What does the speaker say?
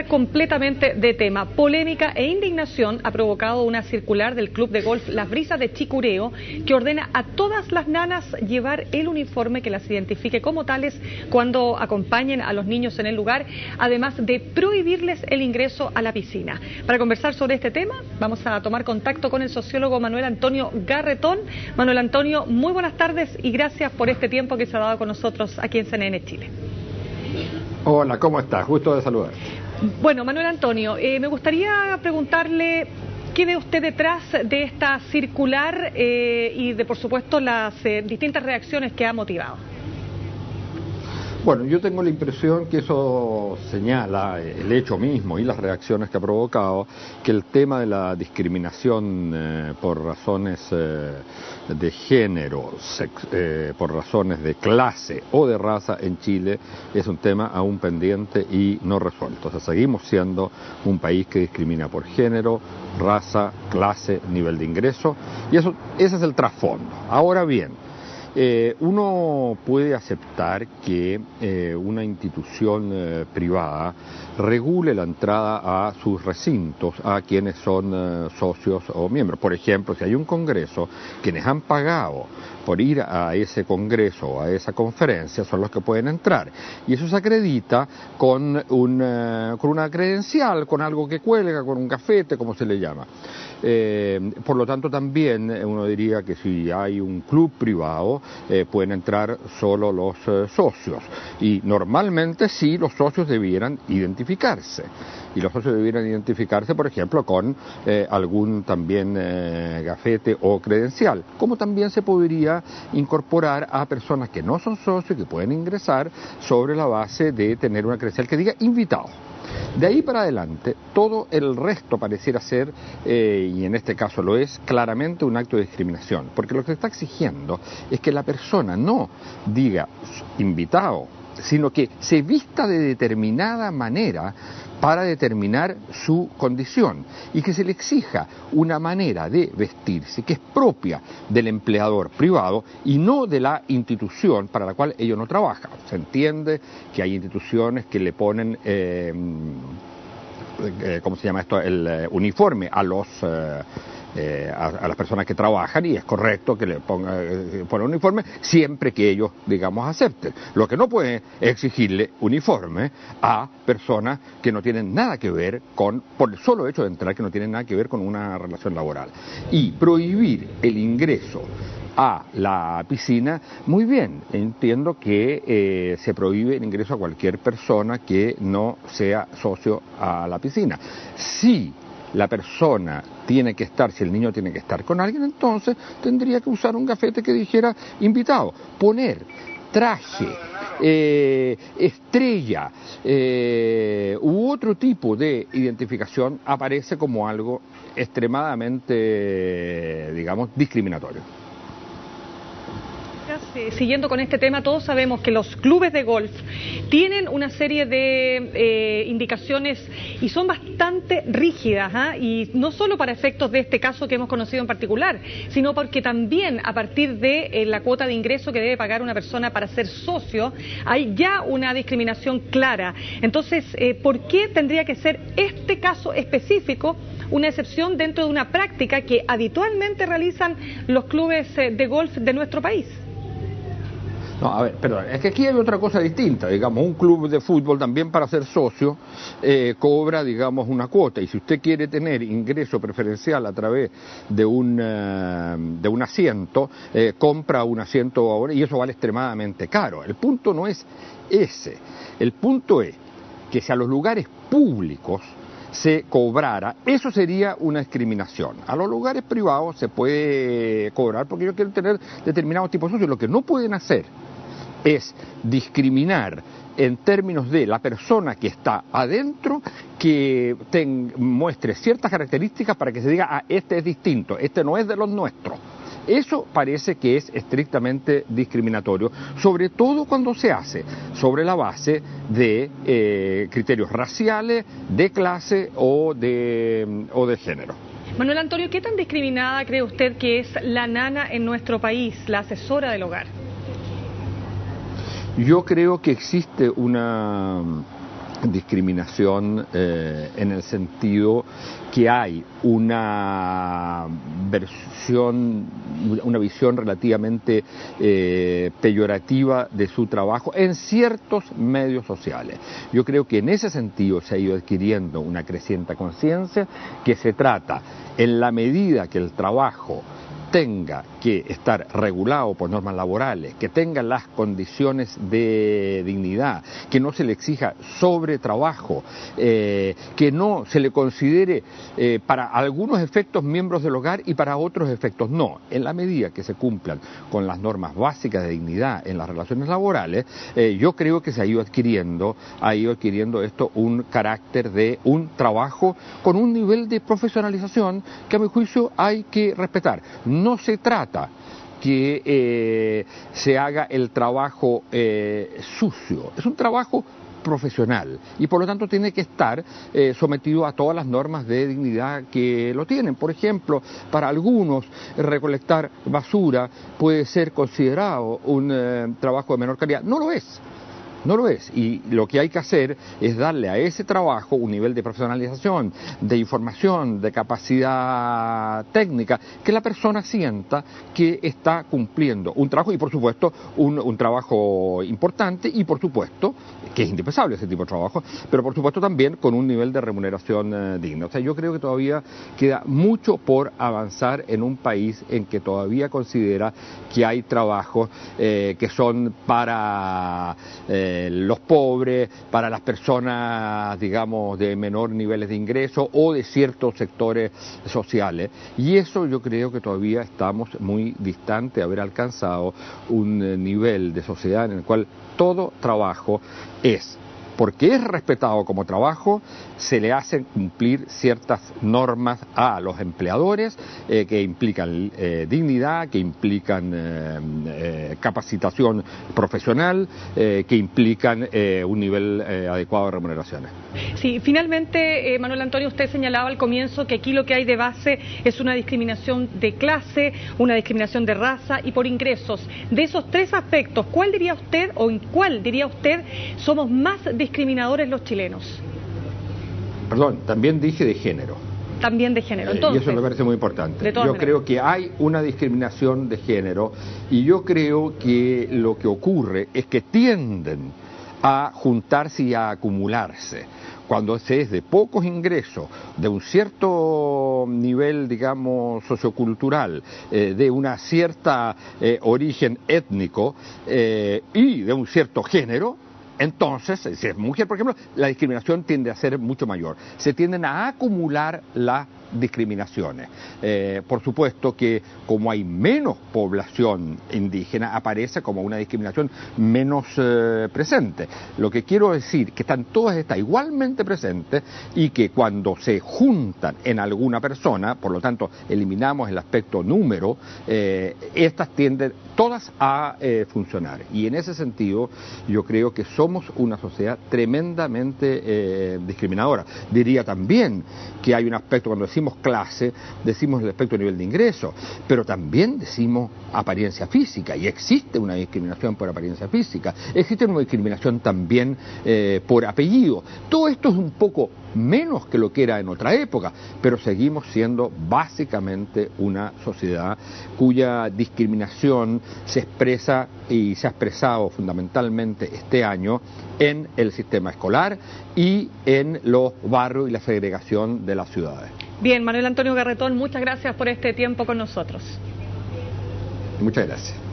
Completamente de tema. Polémica e indignación ha provocado una circular del Club de Golf Las Brisas de Chicureo que ordena a todas las nanas llevar el uniforme que las identifique como tales cuando acompañen a los niños en el lugar, además de prohibirles el ingreso a la piscina. Para conversar sobre este tema vamos a tomar contacto con el sociólogo Manuel Antonio Garretón. Manuel Antonio, muy buenas tardes y gracias por este tiempo que se ha dado con nosotros aquí en CNN Chile. Hola, ¿cómo estás? Gusto de saludar. Bueno, Manuel Antonio, me gustaría preguntarle qué ve usted detrás de esta circular y de, por supuesto, las distintas reacciones que ha motivado. Bueno, yo tengo la impresión que eso señala el hecho mismo y las reacciones que ha provocado, que el tema de la discriminación por razones de género, por razones de clase o de raza en Chile es un tema aún pendiente y no resuelto. O sea, seguimos siendo un país que discrimina por género, raza, clase, nivel de ingreso, y ese es el trasfondo. Ahora bien, uno puede aceptar que una institución privada regule la entrada a sus recintos a quienes son socios o miembros. Por ejemplo, si hay un congreso, quienes han pagado por ir a ese congreso o a esa conferencia son los que pueden entrar. Y eso se acredita con una credencial, con algo que cuelga, con un gafete, como se le llama. Por lo tanto, también uno diría que si hay un club privado, pueden entrar solo los socios. Y normalmente sí, los socios debieran identificarse. Y los socios debieran identificarse, por ejemplo, con algún también gafete o credencial. Como también se podría incorporar a personas que no son socios, que pueden ingresar sobre la base de tener una credencial que diga invitado. De ahí para adelante, todo el resto pareciera ser, y en este caso lo es, claramente un acto de discriminación, porque lo que se está exigiendo es que la persona no diga invitado, sino que se vista de determinada manera para determinar su condición y que se le exija una manera de vestirse que es propia del empleador privado y no de la institución para la cual ellos no trabajan. Se entiende que hay instituciones que le ponen, ¿cómo se llama esto?, el uniforme a las personas que trabajan, y es correcto que le pongan uniforme siempre que ellos, digamos, acepten. Lo que no puede es exigirle uniforme a personas que no tienen nada que ver por el solo hecho de entrar, que no tienen nada que ver con una relación laboral. Y prohibir el ingreso a la piscina, muy bien, entiendo que se prohíbe el ingreso a cualquier persona que no sea socio a la piscina. Si la persona tiene que estar, si el niño tiene que estar con alguien, entonces tendría que usar un gafete que dijera invitado. Poner traje, estrella u otro tipo de identificación aparece como algo extremadamente, digamos, discriminatorio. Siguiendo con este tema, todos sabemos que los clubes de golf tienen una serie de indicaciones y son bastante rígidas, y no solo para efectos de este caso que hemos conocido en particular, sino porque también a partir de la cuota de ingreso que debe pagar una persona para ser socio, hay ya una discriminación clara. Entonces, ¿por qué tendría que ser este caso específico una excepción dentro de una práctica que habitualmente realizan los clubes de golf de nuestro país? No, a ver, perdón, es que aquí hay otra cosa distinta, digamos, un club de fútbol también para ser socio cobra, digamos, una cuota, y si usted quiere tener ingreso preferencial a través de un asiento, compra un asiento ahora, y eso vale extremadamente caro. El punto no es ese, el punto es que si a los lugares públicos se cobrara, eso sería una discriminación. A los lugares privados se puede cobrar porque ellos quieren tener determinados tipos de socios. Lo que no pueden hacer es discriminar en términos de la persona que está adentro, que muestre ciertas características para que se diga, este es distinto, este no es de los nuestros. Eso parece que es estrictamente discriminatorio, sobre todo cuando se hace sobre la base de criterios raciales, de clase o de género. Manuel Antonio, ¿qué tan discriminada cree usted que es la nana en nuestro país, la asesora del hogar? Yo creo que existe una discriminación en el sentido que hay una visión relativamente peyorativa de su trabajo en ciertos medios sociales. Yo creo que en ese sentido se ha ido adquiriendo una creciente conciencia que se trata, en la medida que el trabajo tenga que estar regulado por normas laborales, que tenga las condiciones de dignidad, que no se le exija sobretrabajo, que no se le considere para algunos efectos miembros del hogar y para otros efectos no. En la medida que se cumplan con las normas básicas de dignidad en las relaciones laborales, yo creo que se ha ido adquiriendo esto un carácter de un trabajo con un nivel de profesionalización que a mi juicio hay que respetar. No se trata que se haga el trabajo sucio, es un trabajo profesional y por lo tanto tiene que estar sometido a todas las normas de dignidad que lo tienen. Por ejemplo, para algunos recolectar basura puede ser considerado un trabajo de menor calidad. No lo es. No lo es, y lo que hay que hacer es darle a ese trabajo un nivel de profesionalización, de información, de capacidad técnica, que la persona sienta que está cumpliendo un trabajo y por supuesto un trabajo importante y por supuesto que es indispensable ese tipo de trabajo, pero por supuesto también con un nivel de remuneración digno. O sea, yo creo que todavía queda mucho por avanzar en un país en que todavía considera que hay trabajos que son para los pobres, para las personas, digamos, de menor niveles de ingreso o de ciertos sectores sociales. Y eso yo creo que todavía estamos muy distantes de haber alcanzado un nivel de sociedad en el cual todo trabajo es, porque es respetado como trabajo, se le hacen cumplir ciertas normas a los empleadores que implican dignidad, que implican capacitación profesional, que implican un nivel adecuado de remuneraciones. Sí, finalmente, Manuel Antonio, usted señalaba al comienzo que aquí lo que hay de base es una discriminación de clase, una discriminación de raza y por ingresos. De esos tres aspectos, ¿cuál diría usted o en cuál diría usted somos más discriminadores los chilenos? Perdón, también dije de género. También de género. Entonces, y eso me parece muy importante. Yo creo que hay una discriminación de género y yo creo que lo que ocurre es que tienden a juntarse y a acumularse. Cuando se es de pocos ingresos, de un cierto nivel, digamos, sociocultural, de una cierta origen étnico y de un cierto género, entonces, si es mujer, por ejemplo, la discriminación tiende a ser mucho mayor. Se tienden a acumular las discriminaciones. Por supuesto que como hay menos población indígena, aparece como una discriminación menos presente. Lo que quiero decir que están todas estas igualmente presentes y que cuando se juntan en alguna persona, por lo tanto eliminamos el aspecto número, estas tienden todas a funcionar. Y en ese sentido yo creo que somos una sociedad tremendamente discriminadora. Diría también que hay un aspecto, cuando decimos clase, decimos el aspecto de nivel de ingreso, pero también decimos apariencia física, y existe una discriminación por apariencia física, existe una discriminación también por apellido. Todo esto es un poco menos que lo que era en otra época, pero seguimos siendo básicamente una sociedad cuya discriminación se expresa y se ha expresado fundamentalmente este año en el sistema escolar y en los barrios y la segregación de las ciudades. Bien, Manuel Antonio Garretón, muchas gracias por este tiempo con nosotros. Muchas gracias.